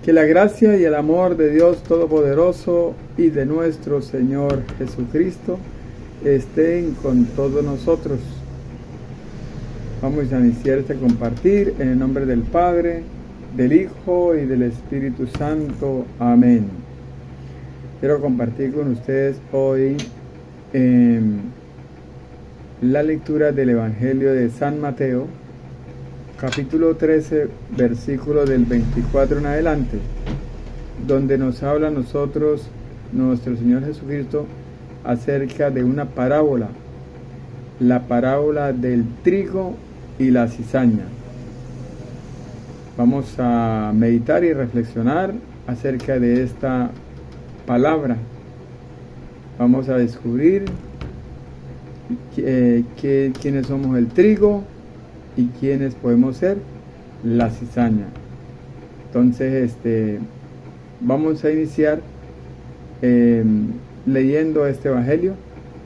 Que la gracia y el amor de Dios Todopoderoso y de nuestro Señor Jesucristo estén con todos nosotros. Vamos a iniciar este compartir en el nombre del Padre, del Hijo y del Espíritu Santo. Amén. Quiero compartir con ustedes hoy la lectura del Evangelio de San Mateo, capítulo 13, versículo del 24 en adelante, donde nos habla a nosotros nuestro Señor Jesucristo acerca de una parábola, la parábola del trigo y la cizaña. Vamos a meditar y reflexionar acerca de esta palabra. Vamos a descubrir quiénes somos el trigo y quiénes podemos ser la cizaña. Entonces, vamos a iniciar leyendo este Evangelio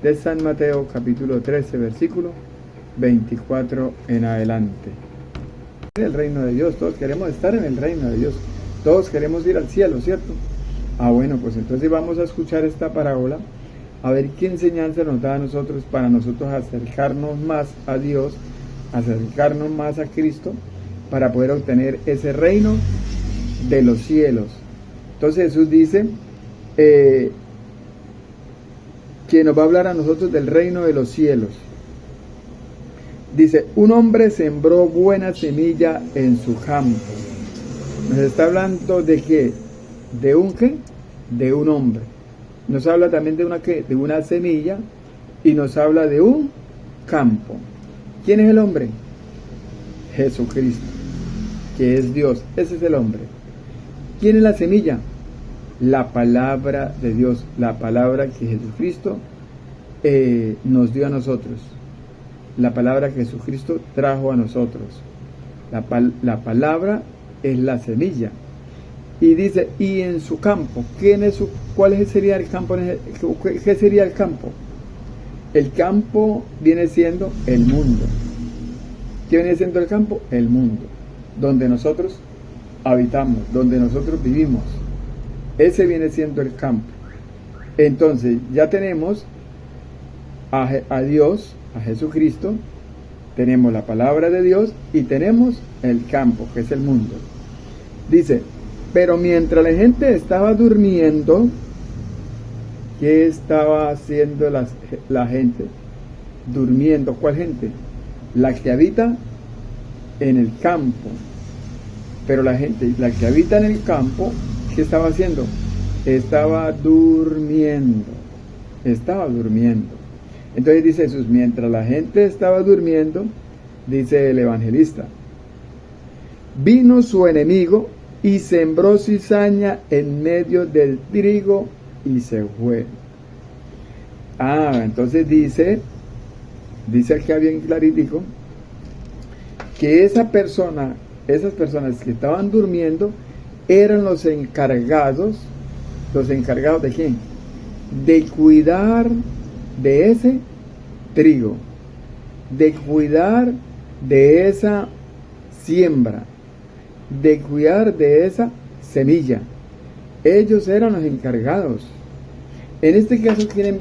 de San Mateo, capítulo 13, versículo 24 en adelante. En el reino de Dios, todos queremos estar en el reino de Dios, todos queremos ir al cielo, ¿cierto? Bueno, pues entonces vamos a escuchar esta parábola, a ver qué enseñanza nos da a nosotros para nosotros acercarnos más a Dios, acercarnos más a Cristo, para poder obtener ese reino de los cielos. Entonces Jesús dice que nos va a hablar a nosotros del reino de los cielos. Dice, un hombre sembró buena semilla en su campo. Nos está hablando de qué, de un qué, de un hombre. Nos habla también de una qué, de una semilla, y nos habla de un campo. ¿Quién es el hombre? Jesucristo, que es Dios. Ese es el hombre. ¿Quién es la semilla? La palabra de Dios, la palabra que Jesucristo nos dio a nosotros, la palabra que Jesucristo trajo a nosotros. La palabra es la semilla. Y dice, y en su campo, ¿cuál sería el campo? ¿Qué sería el campo? El campo viene siendo el mundo. ¿Qué viene siendo el campo? El mundo, donde nosotros habitamos, donde nosotros vivimos. Ese viene siendo el campo. Entonces ya tenemos a Dios, a Jesucristo, tenemos la palabra de Dios y tenemos el campo, que es el mundo. Dice, pero mientras la gente estaba durmiendo, ¿qué estaba haciendo la gente? Durmiendo. ¿Cuál gente? La que habita en el campo. Pero la gente, la que habita en el campo, ¿qué estaba haciendo? Estaba durmiendo. Estaba durmiendo. Entonces dice Jesús, mientras la gente estaba durmiendo, dice el evangelista, vino su enemigo y sembró cizaña en medio del trigo y se fue. Entonces dice acá bien claritico, que esas personas que estaban durmiendo eran los encargados ¿de quién? De cuidar de ese trigo, de cuidar de esa siembra, de cuidar de esa semilla. Ellos eran los encargados. En este caso, ¿quiénes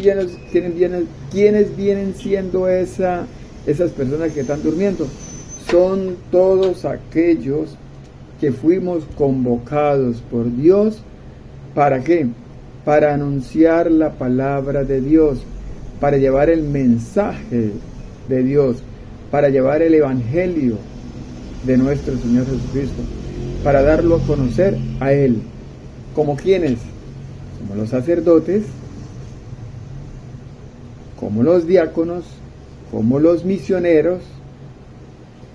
vienen siendo esas personas que están durmiendo? Son todos aquellos que fuimos convocados por Dios. ¿Para qué? Para anunciar la palabra de Dios, para llevar el mensaje de Dios, para llevar el evangelio de nuestro Señor Jesucristo, para darlo a conocer a Él. ¿Como quiénes? Como los sacerdotes, como los diáconos, como los misioneros,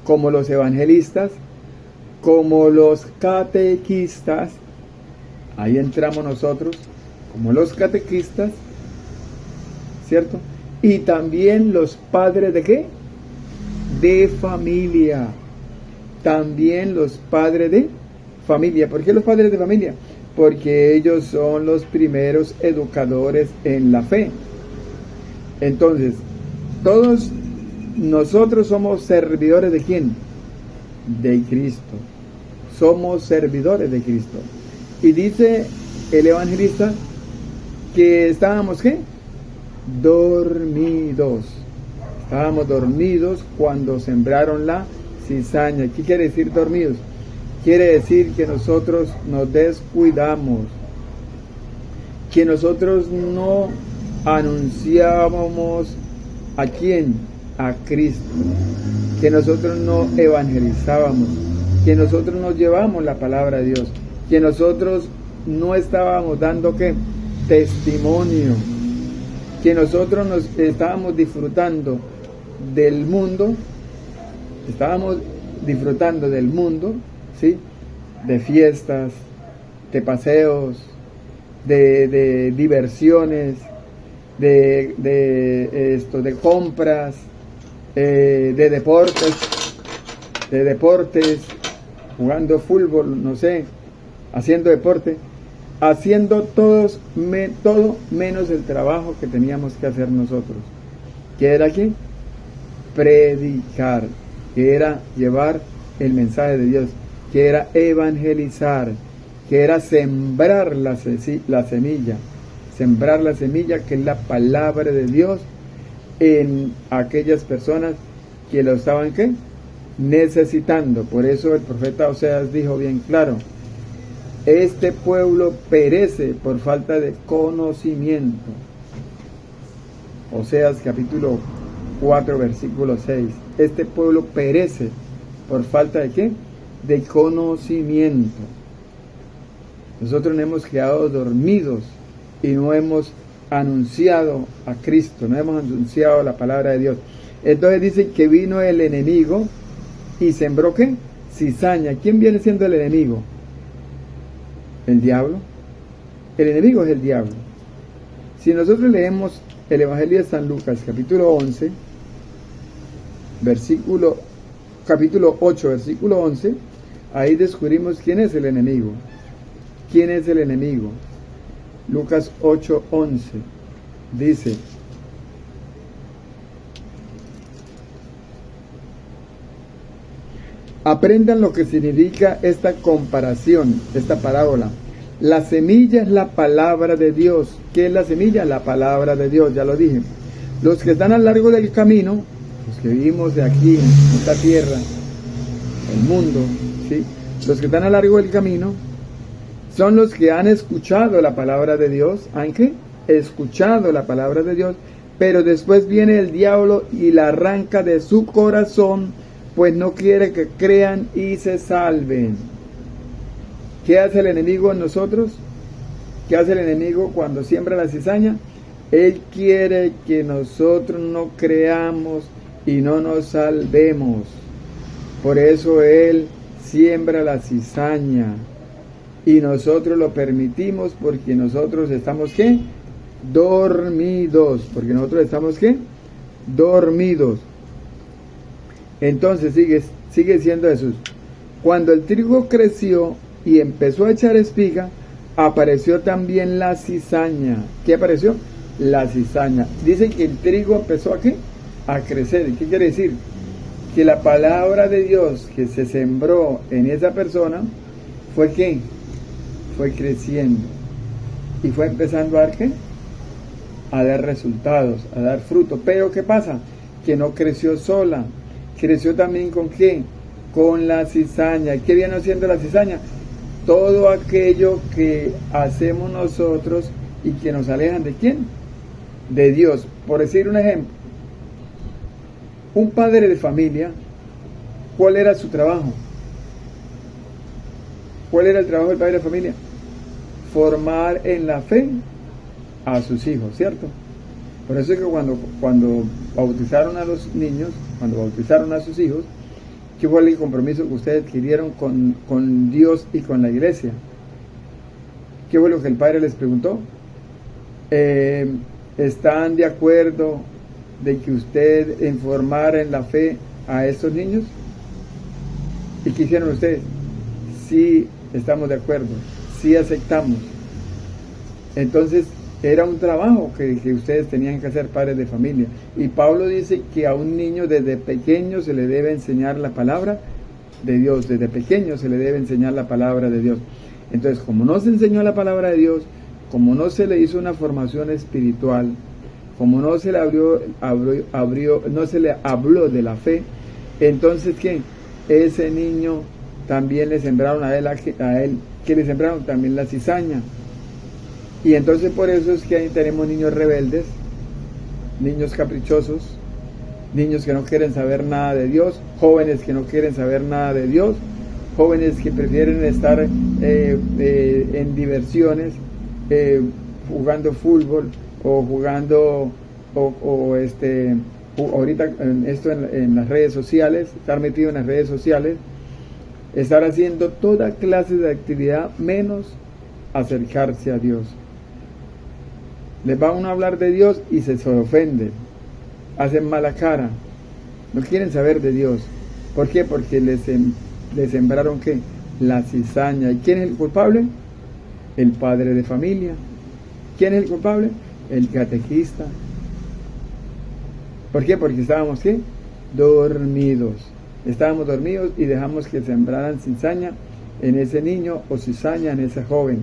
como los evangelistas, como los catequistas. Ahí entramos nosotros, como los catequistas, ¿cierto? Y también los padres de ¿qué? De familia. También los padres de familia. ¿Por qué los padres de familia? Porque ellos son los primeros educadores en la fe. Entonces, todos nosotros somos servidores ¿de quién? De Cristo. Somos servidores de Cristo. Y dice el evangelista que estábamos, ¿qué? Dormidos. Estábamos dormidos cuando sembraron la cizaña. ¿Qué quiere decir dormidos? Quiere decir que nosotros nos descuidamos, que nosotros no anunciábamos ¿a quién? A Cristo, que nosotros no evangelizábamos, que nosotros no llevamos la palabra de Dios, que nosotros no estábamos dando ¿qué? Testimonio, que nosotros nos estábamos disfrutando del mundo, ¿sí? De fiestas, de paseos, de diversiones, de compras, de deportes, jugando fútbol, no sé, haciendo deporte, haciendo todo menos el trabajo que teníamos que hacer nosotros. ¿Qué era aquí? Predicar, que era llevar el mensaje de Dios, que era evangelizar, que era sembrar la semilla, que es la palabra de Dios en aquellas personas que lo estaban ¿qué? Necesitando. Por eso el profeta Oseas dijo bien claro: este pueblo perece por falta de conocimiento. Oseas capítulo 4 versículo 6. Este pueblo perece por falta de ¿qué? De conocimiento. Nosotros nos hemos quedado dormidos y no hemos anunciado a Cristo, no hemos anunciado la palabra de Dios. Entonces dice que vino el enemigo y sembró ¿qué? Cizaña. ¿Quién viene siendo el enemigo? ¿El diablo? El enemigo es el diablo. Si nosotros leemos el Evangelio de San Lucas, capítulo 11, capítulo 8, versículo 11, ahí descubrimos quién es el enemigo. ¿Quién es el enemigo? Lucas 8:11 dice: aprendan lo que significa esta comparación, esta parábola. La semilla es la palabra de Dios. ¿Qué es la semilla? La palabra de Dios, ya lo dije. Los que están a lo largo del camino, los que vivimos de aquí, en esta tierra, el mundo, ¿sí? Los que están a lo largo del camino son los que han escuchado la palabra de Dios. ¿Han qué? Escuchado la palabra de Dios, pero después viene el diablo y la arranca de su corazón, pues no quiere que crean y se salven. ¿Qué hace el enemigo en nosotros? ¿Qué hace el enemigo cuando siembra la cizaña? Él quiere que nosotros no creamos y no nos salvemos. Por eso él siembra la cizaña. Y nosotros lo permitimos porque nosotros estamos ¿qué? Dormidos. Porque nosotros estamos ¿qué? Dormidos. Entonces sigue siendo Jesús. Cuando el trigo creció y empezó a echar espiga, apareció también la cizaña. ¿Qué apareció? La cizaña. Dice que el trigo empezó ¿a qué? A crecer. ¿Qué quiere decir? Que la palabra de Dios que se sembró en esa persona fue ¿qué? Fue creciendo y fue empezando a dar ¿qué? A dar resultados, a dar fruto. Pero ¿qué pasa? Que no creció sola, creció también ¿con qué? Con la cizaña. ¿Qué viene haciendo la cizaña? Todo aquello que hacemos nosotros y que nos alejan ¿de quién? De Dios. Por decir un ejemplo, un padre de familia, ¿cuál era su trabajo? ¿Cuál era el trabajo del padre de familia? Formar en la fe a sus hijos, ¿cierto? Por eso es que cuando bautizaron a los niños, cuando bautizaron a sus hijos, ¿qué fue el compromiso que ustedes adquirieron con Dios y con la iglesia? ¿Qué fue lo que el padre les preguntó? ¿Están de acuerdo de que usted informara en la fe a estos niños? ¿Y qué hicieron ustedes? Sí, estamos de acuerdo, sí aceptamos. Entonces era un trabajo que ustedes tenían que hacer, padres de familia. Y Pablo dice que a un niño desde pequeño se le debe enseñar la palabra de Dios. Desde pequeño se le debe enseñar la palabra de Dios. Entonces, como no se enseñó la palabra de Dios, como no se le hizo una formación espiritual, como no se le no se le habló de la fe, entonces ¿qué? Ese niño también le sembraron a él, que le sembraron también la cizaña. Y entonces por eso es que ahí tenemos niños rebeldes, niños caprichosos, niños que no quieren saber nada de Dios, jóvenes que no quieren saber nada de Dios, jóvenes que prefieren estar en diversiones, jugando fútbol o jugando ahorita en las redes sociales, estar metido en las redes sociales, estar haciendo toda clase de actividad menos acercarse a Dios. Les va uno a hablar de Dios y se ofenden, hacen mala cara, no quieren saber de Dios. ¿Por qué? Porque les sembraron ¿qué? La cizaña. ¿Y quién es el culpable? El padre de familia. ¿Quién es el culpable? El catejista. ¿Por qué? Porque estábamos ¿qué? Dormidos. Estábamos dormidos y dejamos que sembraran cizaña en ese niño o cizaña en ese joven.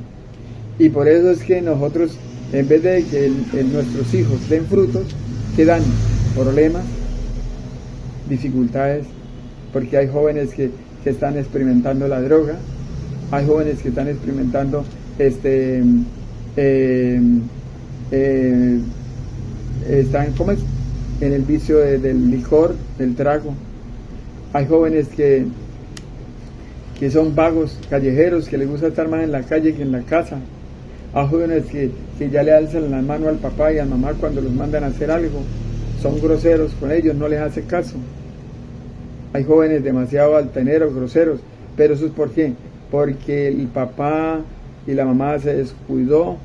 Y por eso es que nosotros, en vez de que nuestros hijos den frutos, ¿qué dan? Problemas, dificultades, porque hay jóvenes que están experimentando la droga, hay jóvenes que están experimentando están ¿cómo es? En el vicio del licor, del trago. Hay jóvenes que son vagos, callejeros, que les gusta estar más en la calle que en la casa. Hay jóvenes que ya le alzan la mano al papá y a mamá cuando los mandan a hacer algo. Son groseros con ellos, no les hace caso. Hay jóvenes demasiado altaneros, groseros. Pero eso es ¿por qué? Porque el papá y la mamá se descuidó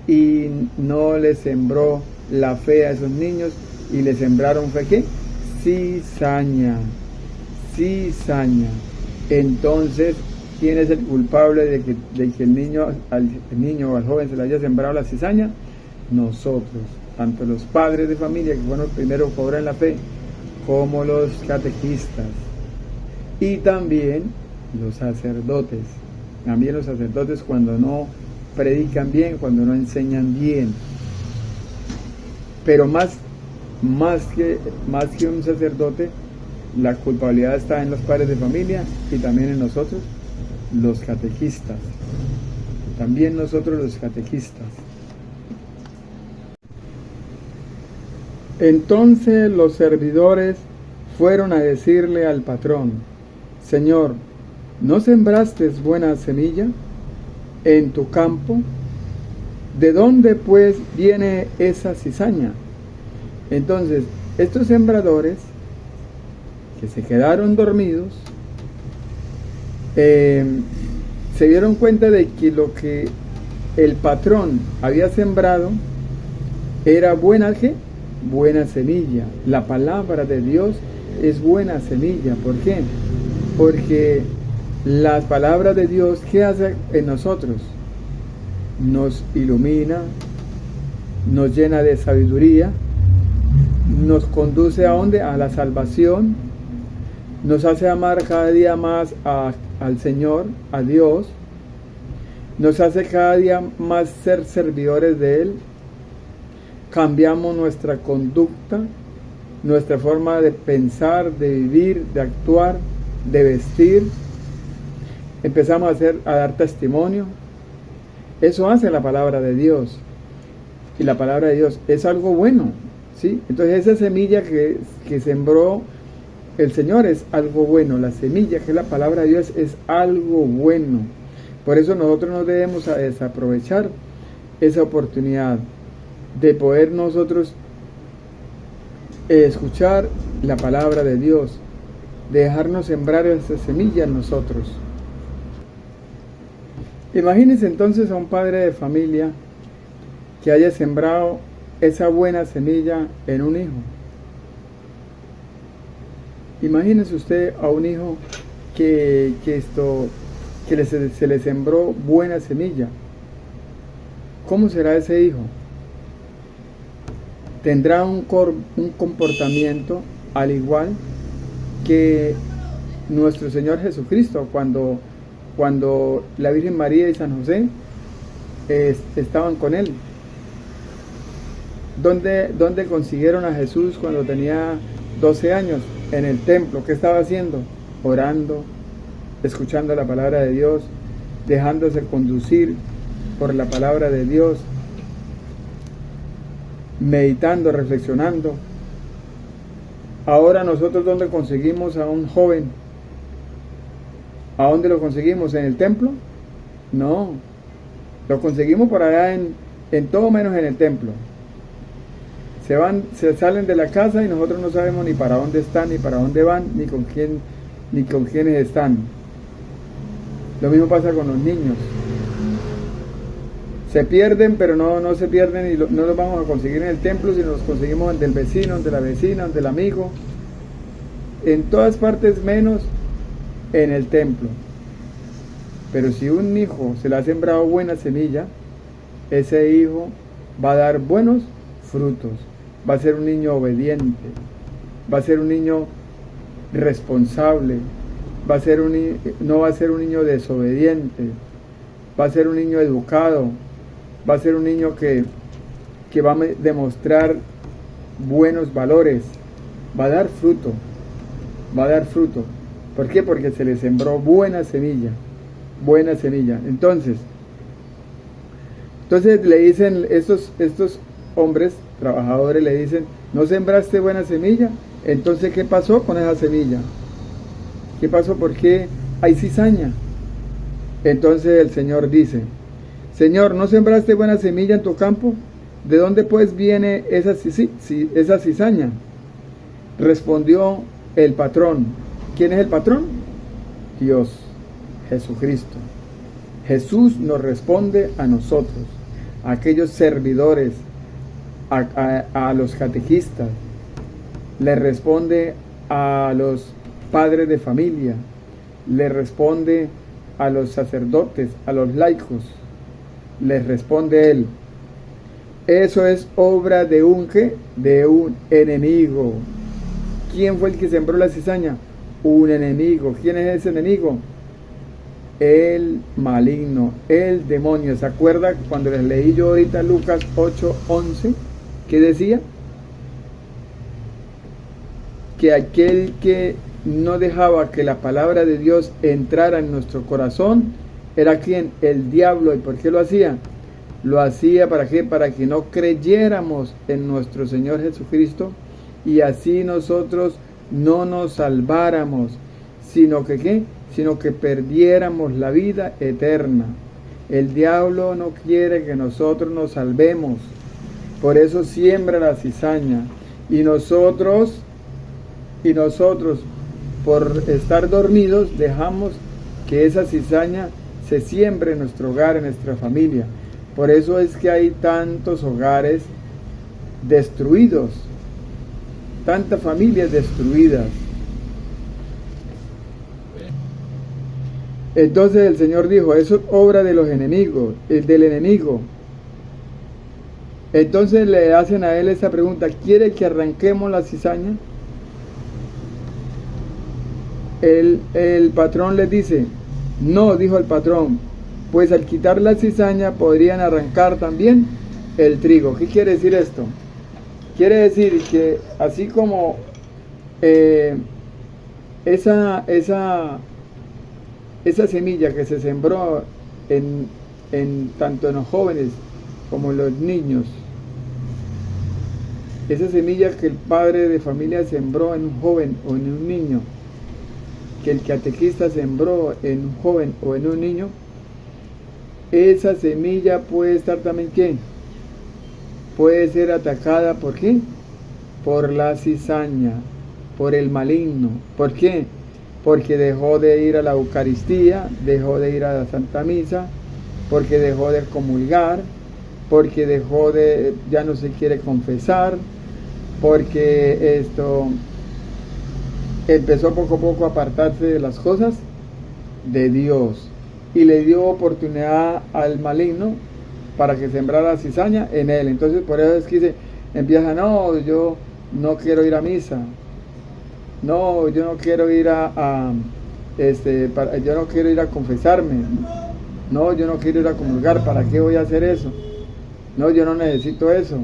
y no les sembró la fe a esos niños y les sembraron fe ¿qué? Cizaña. Entonces, ¿quién es el culpable de que el niño o al joven se le haya sembrado la cizaña? Nosotros, tanto los padres de familia que fueron los primeros que cobran la fe, como los catequistas y también los sacerdotes. También los sacerdotes cuando no predican bien, cuando no enseñan bien. Pero más que un sacerdote, la culpabilidad está en los padres de familia y también en nosotros, los catequistas. También nosotros los catequistas. Entonces los servidores fueron a decirle al patrón: Señor, ¿no sembraste buena semilla en tu campo? ¿De dónde pues viene esa cizaña? Entonces, estos sembradores que se quedaron dormidos se dieron cuenta de que lo que el patrón había sembrado era buena semilla. La palabra de Dios es buena semilla. ¿Por qué? Porque la palabra de Dios, ¿qué hace en nosotros? Nos ilumina, nos llena de sabiduría, nos conduce ¿a dónde? A la salvación, nos hace amar cada día más al Señor, a Dios, nos hace cada día más ser servidores de Él. Cambiamos nuestra conducta, nuestra forma de pensar, de vivir, de actuar, de vestir. Empezamos a dar testimonio. Eso hace la palabra de Dios. Y la palabra de Dios es algo bueno, ¿sí? Entonces esa semilla que sembró el Señor es algo bueno. La semilla que es la palabra de Dios es algo bueno. Por eso nosotros no debemos desaprovechar esa oportunidad de poder nosotros escuchar la palabra de Dios, de dejarnos sembrar esa semilla en nosotros. Imagínense entonces a un padre de familia que haya sembrado esa buena semilla en un hijo. Imagínese usted a un hijo que se le sembró buena semilla. ¿Cómo será ese hijo? Tendrá un comportamiento al igual que nuestro Señor Jesucristo cuando cuando la Virgen María y San José estaban con él. ¿Dónde consiguieron a Jesús cuando tenía 12 años? En el templo. ¿Qué estaba haciendo? Orando, escuchando la palabra de Dios, dejándose conducir por la palabra de Dios, meditando, reflexionando. Ahora nosotros, ¿dónde conseguimos a un joven? ¿A dónde lo conseguimos? ¿En el templo? No, lo conseguimos por allá en todo menos en el templo. Se salen de la casa y nosotros no sabemos ni para dónde están, ni para dónde van, ni con quiénes están. Lo mismo pasa con los niños. Se pierden, pero no se pierden y no los vamos a conseguir en el templo, sino los conseguimos del vecino, de la vecina, del amigo. En todas partes menos en el templo. Pero si un hijo se le ha sembrado buena semilla, ese hijo va a dar buenos frutos. Va a ser un niño obediente, va a ser un niño responsable, no va a ser un niño desobediente, va a ser un niño educado, va a ser un niño que va a demostrar buenos valores, va a dar fruto, va a dar fruto. ¿Por qué? Porque se le sembró buena semilla, buena semilla. Entonces le dicen estos hombres trabajadores, le dicen: ¿no sembraste buena semilla? Entonces, ¿qué pasó con esa semilla? ¿Qué pasó? ¿Por qué hay cizaña? Entonces el Señor dice: Señor, ¿no sembraste buena semilla en tu campo? ¿De dónde pues viene esa cizaña? Respondió el patrón. ¿Quién es el patrón? Dios, Jesucristo. Jesús nos responde a nosotros, a aquellos servidores, a los catequistas, le responde a los padres de familia, le responde a los sacerdotes, a los laicos, les responde Él. Eso es obra de un enemigo. ¿Quién fue el que sembró la cizaña? Un enemigo. ¿Quién es ese enemigo? El maligno, el demonio. ¿Se acuerda cuando les leí yo ahorita Lucas 8:11? ¿Qué decía? Que aquel que no dejaba que la palabra de Dios entrara en nuestro corazón era ¿quién? El diablo. ¿Y por qué lo hacía? Lo hacía ¿para qué? Para que no creyéramos en nuestro Señor Jesucristo y así nosotros no nos salváramos, sino que ¿qué? Sino que perdiéramos la vida eterna. El diablo no quiere que nosotros nos salvemos. Por eso siembra la cizaña. Y nosotros, por estar dormidos, dejamos que esa cizaña se siembre en nuestro hogar, en nuestra familia. Por eso es que hay tantos hogares destruidos, tantas familias destruidas. Entonces el Señor dijo: eso es obra de los enemigos, del enemigo. Entonces le hacen a él esta pregunta: ¿quiere que arranquemos la cizaña? El patrón les dice: no, dijo el patrón, pues al quitar la cizaña podrían arrancar también el trigo. ¿Qué quiere decir esto? Quiere decir que así como esa semilla que se sembró tanto en los jóvenes como en los niños, esa semilla que el padre de familia sembró en un joven o en un niño, que el catequista sembró en un joven o en un niño, esa semilla puede estar también ¿qué? Puede ser atacada ¿por qué? Por la cizaña, por el maligno. ¿Por qué? Porque dejó de ir a la Eucaristía, dejó de ir a la Santa Misa, porque dejó de comulgar, porque ya no se quiere confesar, porque empezó poco a poco a apartarse de las cosas de Dios y le dio oportunidad al maligno para que sembrara cizaña en él. Entonces por eso es que empieza: no, yo no quiero ir a misa, no, yo no quiero ir a yo no quiero ir a confesarme, no, yo no quiero ir a comulgar, ¿para qué voy a hacer eso? No, yo no necesito eso.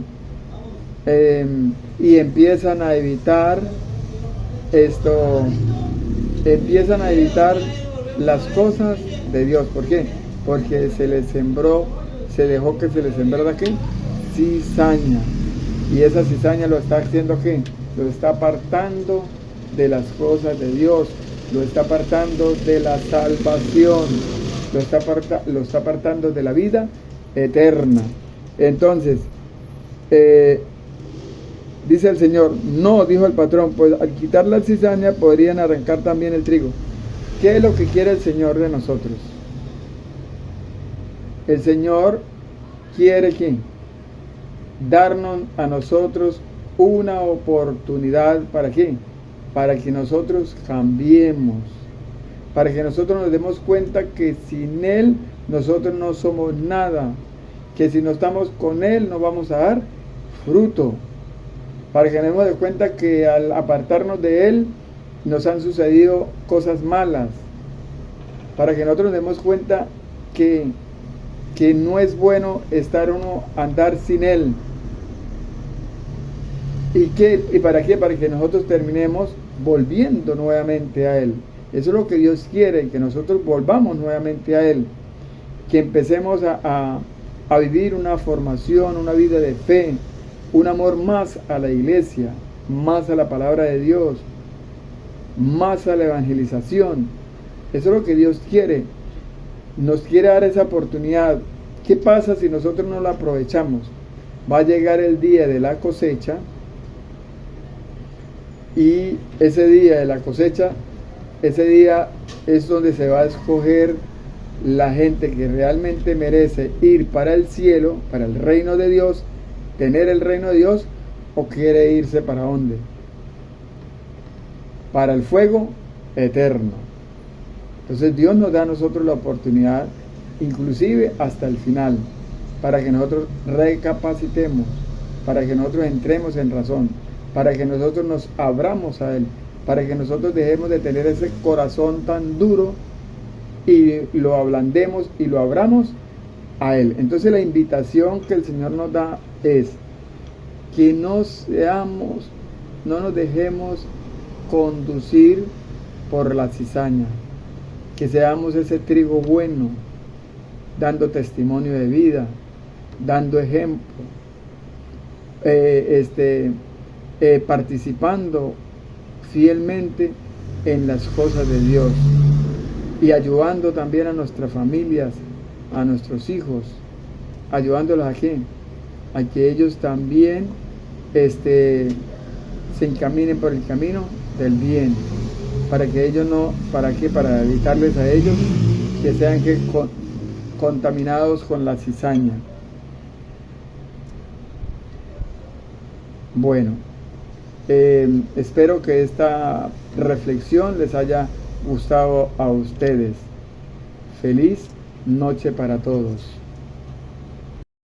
Y empiezan a evitar empiezan a evitar las cosas de Dios. ¿Por qué? Porque se dejó que se les sembrara ¿qué? Cizaña. Y esa cizaña lo está haciendo ¿qué? Lo está apartando de las cosas de Dios, lo está apartando de la salvación, lo está apartando de la vida eterna. Entonces, dice el Señor, no, dijo el patrón, pues al quitar la cizaña podrían arrancar también el trigo. ¿Qué es lo que quiere el Señor de nosotros? El Señor quiere ¿qué? Darnos a nosotros una oportunidad, ¿para qué? Para que nosotros cambiemos, para que nosotros nos demos cuenta que sin Él nosotros no somos nada, que si no estamos con Él no vamos a dar fruto, para que nos demos de cuenta que al apartarnos de Él nos han sucedido cosas malas, para que nosotros nos demos cuenta que no es bueno andar sin Él. ¿Y para qué? Para que nosotros terminemos volviendo nuevamente a Él. Eso es lo que Dios quiere, que nosotros volvamos nuevamente a Él, que empecemos a vivir una formación, una vida de fe, un amor más a la iglesia, más a la palabra de Dios, más a la evangelización. Eso es lo que Dios quiere. Nos quiere dar esa oportunidad. ¿Qué pasa si nosotros no la aprovechamos? Va a llegar el día de la cosecha, y ese día de la cosecha, ese día es donde se va a escoger la gente que realmente merece ir para el cielo, para el reino de Dios, tener el reino de Dios, o quiere irse para dónde? Para el fuego eterno. Entonces Dios nos da a nosotros la oportunidad, inclusive hasta el final, para que nosotros recapacitemos, para que nosotros entremos en razón, para que nosotros nos abramos a Él, para que nosotros dejemos de tener ese corazón tan duro y lo ablandemos y lo abramos a Él. Entonces la invitación que el Señor nos da es que no nos dejemos conducir por la cizaña, que seamos ese trigo bueno, dando testimonio de vida, dando ejemplo, participando fielmente en las cosas de Dios y ayudando también a nuestras familias, a nuestros hijos, ayudándolos a que ellos también se encaminen por el camino del bien, para que ellos para evitarles a ellos que sean contaminados con la cizaña. Bueno, espero que esta reflexión les haya gustado a ustedes. Feliz noche para todos.